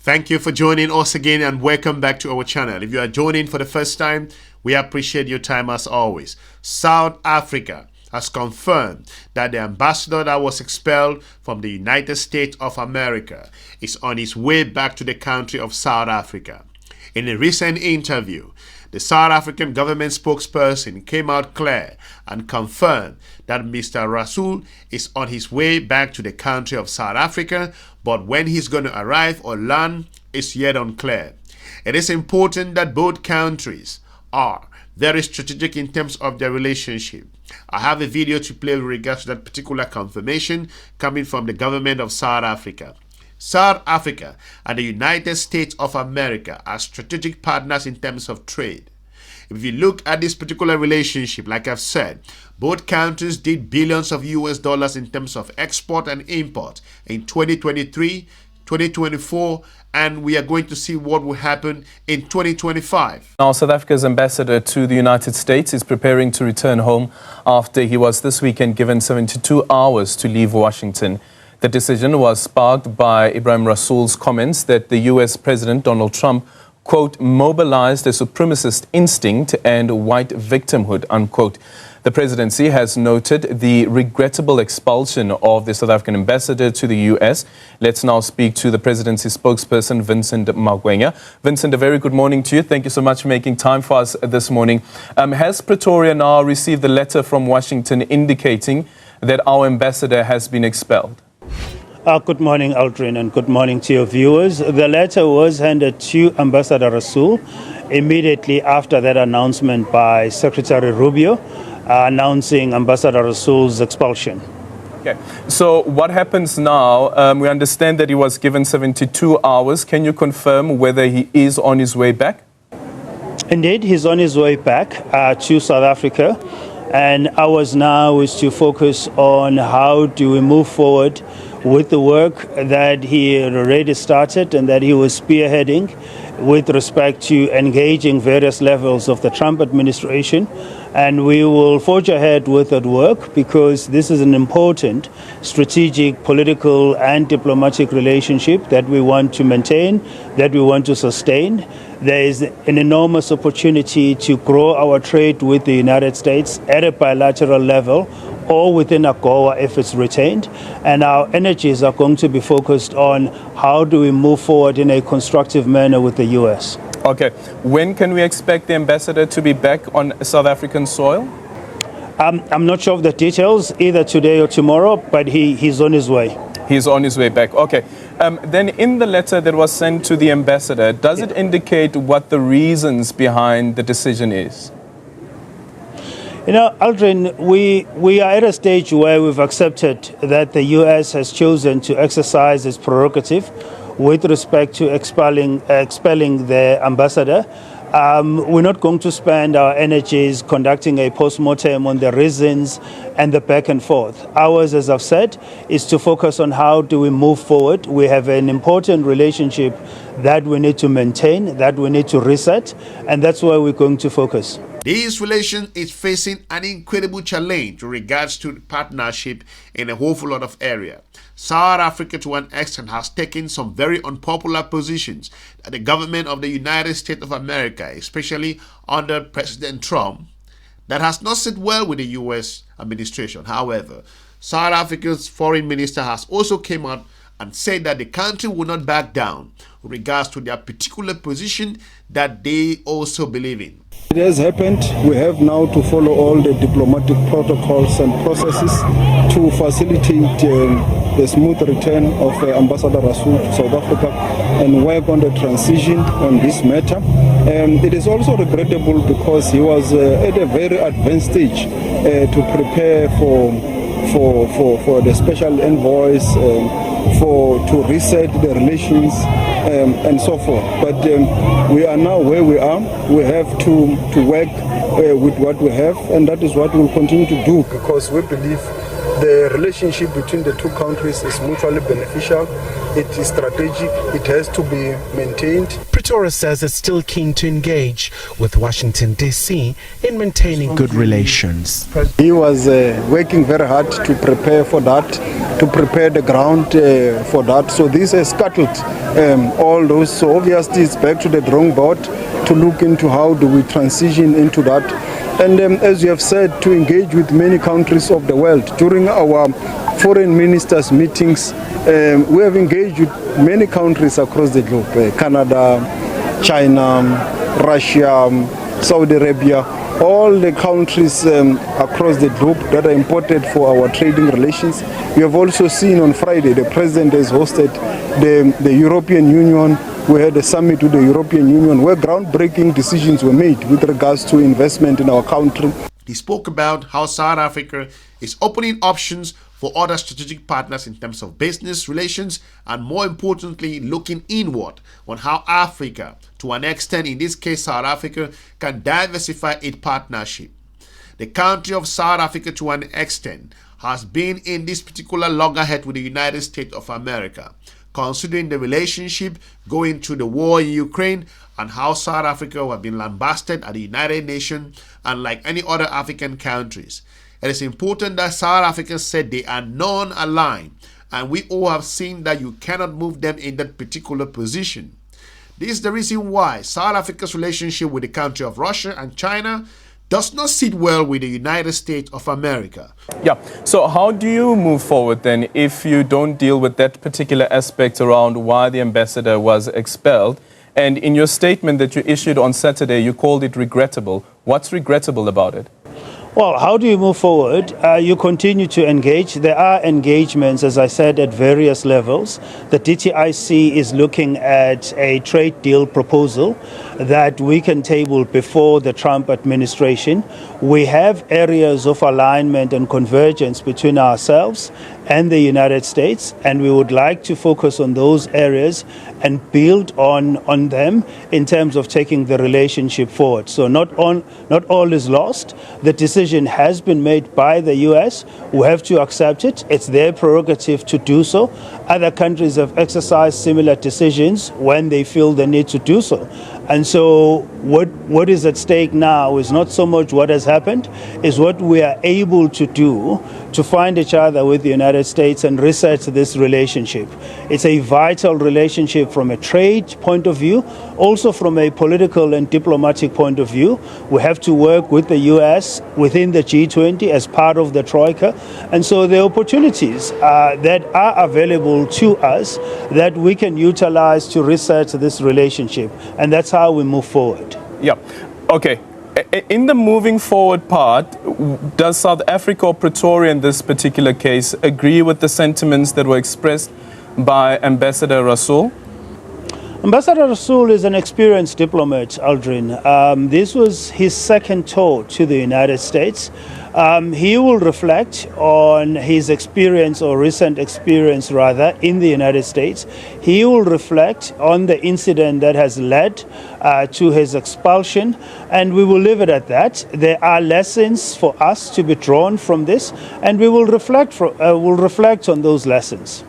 Thank you for joining us again and welcome back to our channel. If you are joining for the first time, we appreciate your time as always. South Africa has confirmed that the ambassador that was expelled from the United States of America is on his way back to the country of South Africa. In a recent interview, the South African government spokesperson came out clear and confirmed that Mr. Rasool is on his way back to the country of South Africa, but when he's going to arrive or land is yet unclear. It is important that both countries are very strategic in terms of their relationship. I have a video to play with regards to that particular confirmation coming from the government of South Africa. South Africa and the United States of America are strategic partners in terms of trade. If you look at this particular relationship, like I've said, both countries did billions of US dollars in terms of export and import in 2023, 2024, and we are going to see what will happen in 2025. Now, South Africa's ambassador to the United States is preparing to return home after he was this weekend given 72 hours to leave Washington. The decision was sparked by Ibrahim Rasool's comments that the U.S. President Donald Trump, quote, mobilized a supremacist instinct and white victimhood, unquote. The presidency has noted the regrettable expulsion of the South African ambassador to the U.S. Let's now speak to the presidency spokesperson, Vincent Magwenya. Vincent, a very good morning to you. Thank you so much for making time for us this morning. Has Pretoria now received the letter from Washington indicating that our ambassador has been expelled? Good morning, Aldrin, and good morning to your viewers. The letter was handed to Ambassador Rasool immediately after that announcement by Secretary Rubio announcing Ambassador Rasool's expulsion. Okay, so what happens now? We understand that he was given 72 hours. Can you confirm whether he is on his way back? Indeed, he's on his way back to South Africa, and ours now is to focus on how do we move forward with the work that he had already started and that he was spearheading with respect to engaging various levels of the Trump administration. And we will forge ahead with that work because this is an important strategic, political and diplomatic relationship that we want to maintain, that we want to sustain. There is an enormous opportunity to grow our trade with the United States at a bilateral level or within AGOA if it's retained. And our energies are going to be focused on how do we move forward in a constructive manner with the U.S. Okay. When can we expect the ambassador to be back on South African soil? I'm not sure of the details, either today or tomorrow, but he's on his way. He's on his way back. Okay. Then in the letter that was sent to the ambassador, does it indicate what the reasons behind the decision is? You know, Aldrin, we are at a stage where we've accepted that the U.S. has chosen to exercise its prerogative with respect to expelling the ambassador. We're not going to spend our energies conducting a post-mortem on the reasons and the back and forth. Ours, as I've said, is to focus on how do we move forward. We have an important relationship that we need to maintain, that we need to reset, and that's where we're going to focus. This relation is facing an incredible challenge with regards to partnership in a whole lot of area. South Africa, to an extent, has taken some very unpopular positions that the government of the United States of America, especially under President Trump, that has not sit well with the U.S. administration. However, South Africa's foreign minister has also come out and said that the country will not back down with regards to their particular position that they also believe in. It has happened. We have now to follow all the diplomatic protocols and processes to facilitate the smooth return of Ambassador Rasool to South Africa and work on the transition on this matter. It is also regrettable because he was at a very advanced stage to prepare for the special envoys, to reset the relations and so forth. But we are now where we are. We have to work with what we have, and that is what we'll continue to do because we believe The relationship between the two countries is mutually beneficial. It is strategic. It has to be maintained. Pretoria says it's still keen to engage with Washington, D.C. in maintaining good relations. He was working very hard to prepare for that, to prepare the ground for that. So this has scuttled all those. So obviously it's back to the drawing board to look into how do we transition into that. And as you have said, to engage with many countries of the world. During our foreign ministers' meetings, we have engaged with many countries across the globe, Canada, China, Russia, Saudi Arabia, all the countries across the globe that are important for our trading relations. We have also seen on Friday, the President has hosted the European Union. We had a summit with the European Union where groundbreaking decisions were made with regards to investment in our country. He spoke about how South Africa is opening options for other strategic partners in terms of business relations, and more importantly, looking inward on how Africa, to an extent, in this case South Africa, can diversify its partnership. The country of South Africa, to an extent, has been in this particular loggerhead with the United States of America, considering the relationship going through the war in Ukraine and how South Africa have been lambasted at the United Nations and like any other African countries. It is important that South Africa said they are non-aligned, and we all have seen that you cannot move them in that particular position. This is the reason why South Africa's relationship with the country of Russia and China does not sit well with the United States of America. Yeah, so how do you move forward then if you don't deal with that particular aspect around why the ambassador was expelled? And in your statement that you issued on Saturday, you called it regrettable. What's regrettable about it? Well, how do you move forward? You continue to engage. There are engagements, as I said, at various levels. The DTIC is looking at a trade deal proposal that we can table before the Trump administration. We have areas of alignment and convergence between ourselves and the United States, and we would like to focus on those areas and build on them in terms of taking the relationship forward. So not all is lost. The decision has been made by the U.S. We have to accept it. It's their prerogative to do so. Other countries have exercised similar decisions when they feel the need to do so. And so what is at stake now is not so much what has happened, is what we are able to do to find each other with the United States and research this relationship. It's a vital relationship from a trade point of view, also from a political and diplomatic point of view. We have to work with the U.S. within the G20 as part of the Troika. And so the opportunities that are available to us that we can utilize to research this relationship. And that's how we move forward. Yeah. Okay. In the moving forward part, does South Africa or Pretoria in this particular case agree with the sentiments that were expressed by Ambassador Rasool? Ambassador Rasool is an experienced diplomat, Aldrin. This was his second tour to the United States. He will reflect on his experience, or recent experience rather, in the United States. He will reflect on the incident that has led to his expulsion, and we will leave it at that. There are lessons for us to be drawn from this, and we will reflect on those lessons.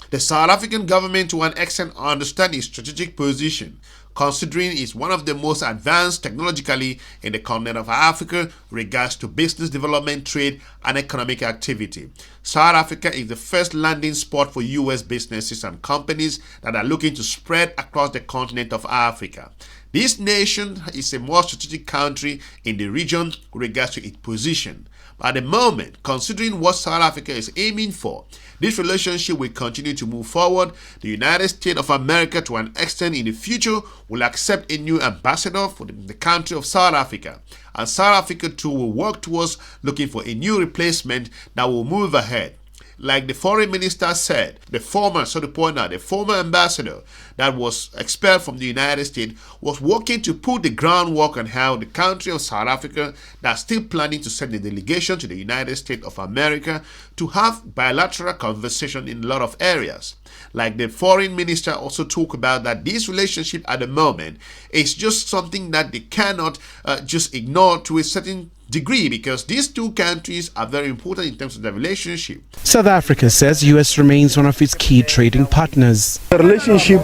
The South African government, to an extent, understands its strategic position, considering it's one of the most advanced technologically in the continent of Africa regards to business development, trade, and economic activity. South Africa is the first landing spot for U.S. businesses and companies that are looking to spread across the continent of Africa. This nation is a more strategic country in the region with regards to its position. At the moment, considering what South Africa is aiming for, this relationship will continue to move forward. The United States of America, to an extent in the future, will accept a new ambassador for the country of South Africa. And South Africa too will work towards looking for a new replacement that will move ahead. Like the foreign minister said, the former ambassador that was expelled from the United States was working to put the groundwork on how the country of South Africa that's still planning to send a delegation to the United States of America to have bilateral conversation in a lot of areas. Like the foreign minister also talked about, that this relationship at the moment is just something that they cannot just ignore to a certain degree, because these two countries are very important in terms of the relationship. South Africa says US remains one of its key trading partners. The relationship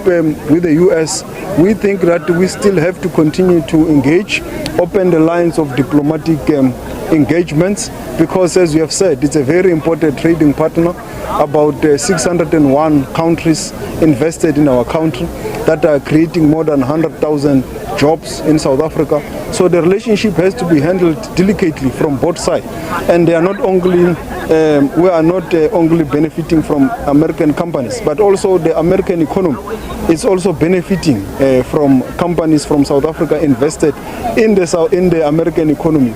with the US, we think that we still have to continue to engage, open the lines of diplomatic engagements, because as you have said, it's a very important trading partner. About 601 countries invested in our country that are creating more than 100,000 jobs in South Africa. So the relationship has to be handled delicately from both sides, and they are not only we are not only benefiting from American companies, but also the American economy is also benefiting from companies from South Africa invested in the American economy.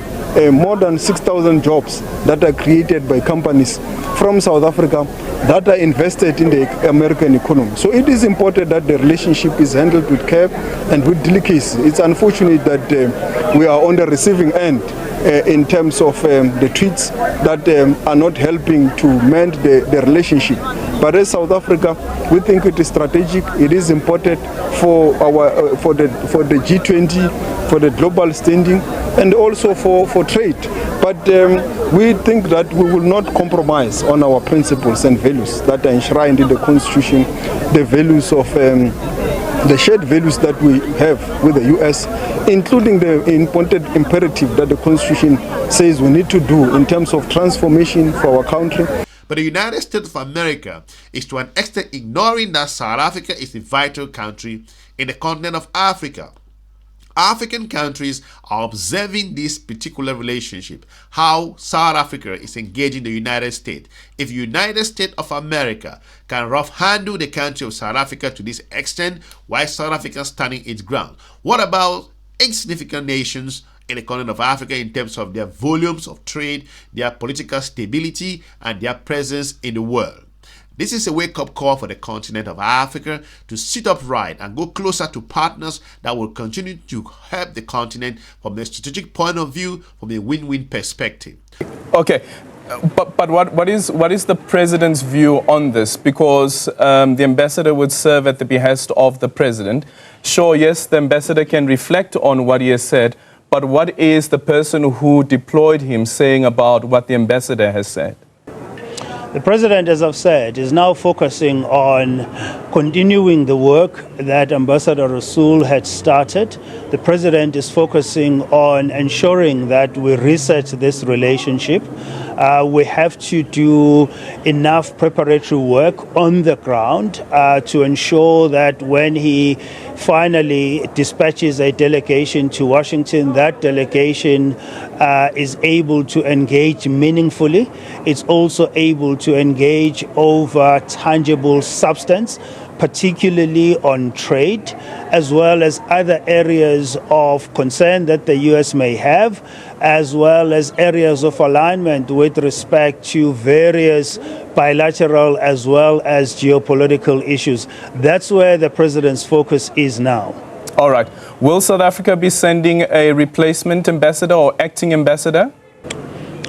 More than 6,000 jobs that are created by companies from South Africa that are invested in the American economy. So it is important that the relationship is handled with care and with delicacy. It's unfortunate that we are on the receiving end in terms of the tweets that are not helping to mend the relationship. But as South Africa, we think it is strategic. It is important for our for the G20, for the global standing, and also for trade. But we think that we will not compromise on our principles and values that are enshrined in the Constitution, the values of the shared values that we have with the US, including the important imperative that the Constitution says we need to do in terms of transformation for our country. But the United States of America is to an extent ignoring that South Africa is a vital country in the continent of Africa. African countries are observing this particular relationship, how South Africa is engaging the United States. If the United States of America can rough handle the country of South Africa to this extent, why South Africa standing its ground? What about insignificant nations in the continent of Africa in terms of their volumes of trade, their political stability, and their presence in the world? This is a wake-up call for the continent of Africa to sit upright and go closer to partners that will continue to help the continent from a strategic point of view, from a win-win perspective. Okay, but what is the president's view on this? Because the ambassador would serve at the behest of the president. Sure, yes, the ambassador can reflect on what he has said, but what is the person who deployed him saying about what the ambassador has said? The president, as I've said, is now focusing on continuing the work that Ambassador Rasool had started. The president is focusing on ensuring that we reset this relationship. We have to do enough preparatory work on the ground to ensure that when he finally dispatches a delegation to Washington, that delegation is able to engage meaningfully. It's also able to engage over tangible substance, particularly on trade, as well as other areas of concern that the U.S. may have, as well as areas of alignment with respect to various bilateral as well as geopolitical issues. That's where the president's focus is now. All right. Will South Africa be sending a replacement ambassador or acting ambassador?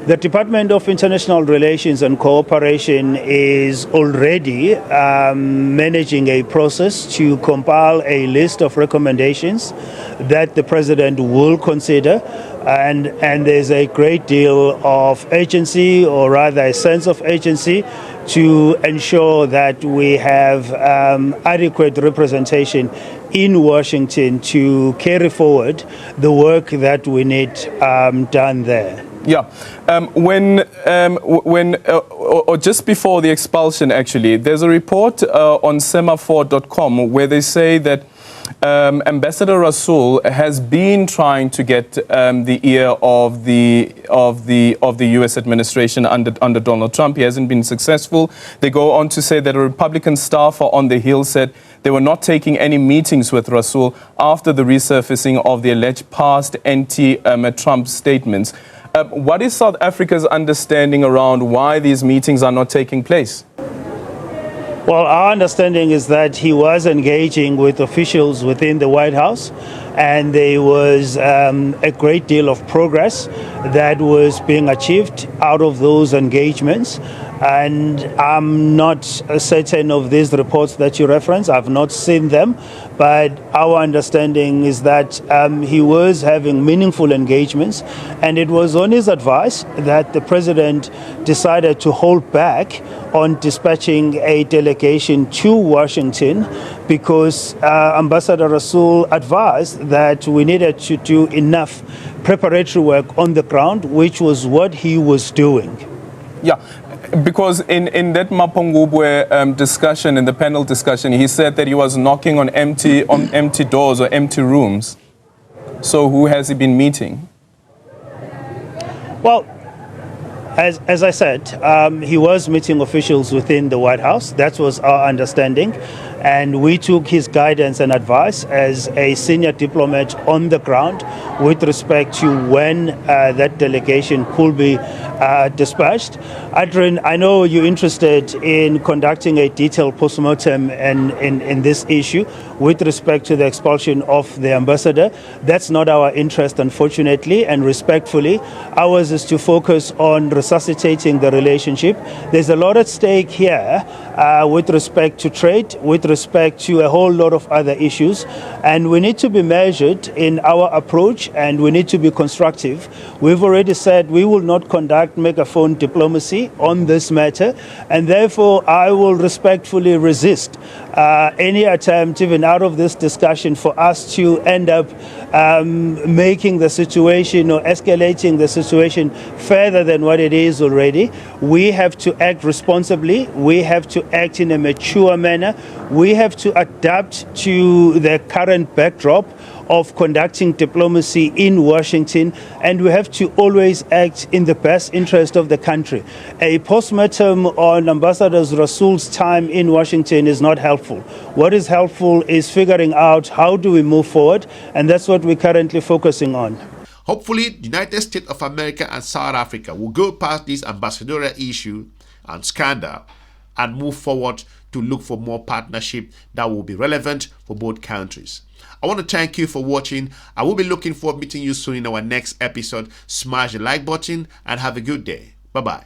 The Department of International Relations and Cooperation is already managing a process to compile a list of recommendations that the President will consider. And there's a great deal of urgency, or rather a sense of urgency, to ensure that we have adequate representation in Washington to carry forward the work that we need done there. Yeah, or just before the expulsion, actually, there's a report on semaphore.com where they say that Ambassador Rasool has been trying to get the ear of the U.S. administration under Donald Trump. He hasn't been successful. They go on to say that a Republican staffer on the Hill said they were not taking any meetings with Rasool after the resurfacing of the alleged past anti-Trump statements. What is South Africa's understanding around why these meetings are not taking place? Well, our understanding is that he was engaging with officials within the White House, and there was a great deal of progress that was being achieved out of those engagements. And I'm not certain of these reports that you reference. I've not seen them, but our understanding is that he was having meaningful engagements, and it was on his advice that the president decided to hold back on dispatching a delegation to Washington because Ambassador Rasool advised that we needed to do enough preparatory work on the ground, which was what he was doing. Yeah. Because in that Mapungubwe discussion, in the panel discussion, he said that he was knocking on empty doors or empty rooms. So who has he been meeting? Well, as I said, he was meeting officials within the White House. That was our understanding. And we took his guidance and advice as a senior diplomat on the ground with respect to when that delegation could be dispatched. Adrian, I know you're interested in conducting a detailed postmortem in this issue with respect to the expulsion of the ambassador. That's not our interest, unfortunately, and respectfully. Ours is to focus on resuscitating the relationship. There's a lot at stake here with respect to trade, with respect to a whole lot of other issues, and we need to be measured in our approach, and we need to be constructive. We've already said we will not conduct megaphone diplomacy on this matter, and therefore I will respectfully resist any attempt even out of this discussion for us to end up making the situation or escalating the situation further than what it is already. We have to act responsibly. We have to act in a mature manner. We have to adapt to the current backdrop of conducting diplomacy in Washington, and we have to always act in the best interest of the country. A postmortem on Ambassador Rasool's time in Washington is not helpful. What is helpful is figuring out how do we move forward, and that's what we're currently focusing on. Hopefully, the United States of America and South Africa will go past this ambassadorial issue and scandal and move forward to look for more partnership that will be relevant for both countries. I want to thank you for watching. I will be looking forward to meeting you soon in our next episode. Smash the like button and have a good day. Bye-bye.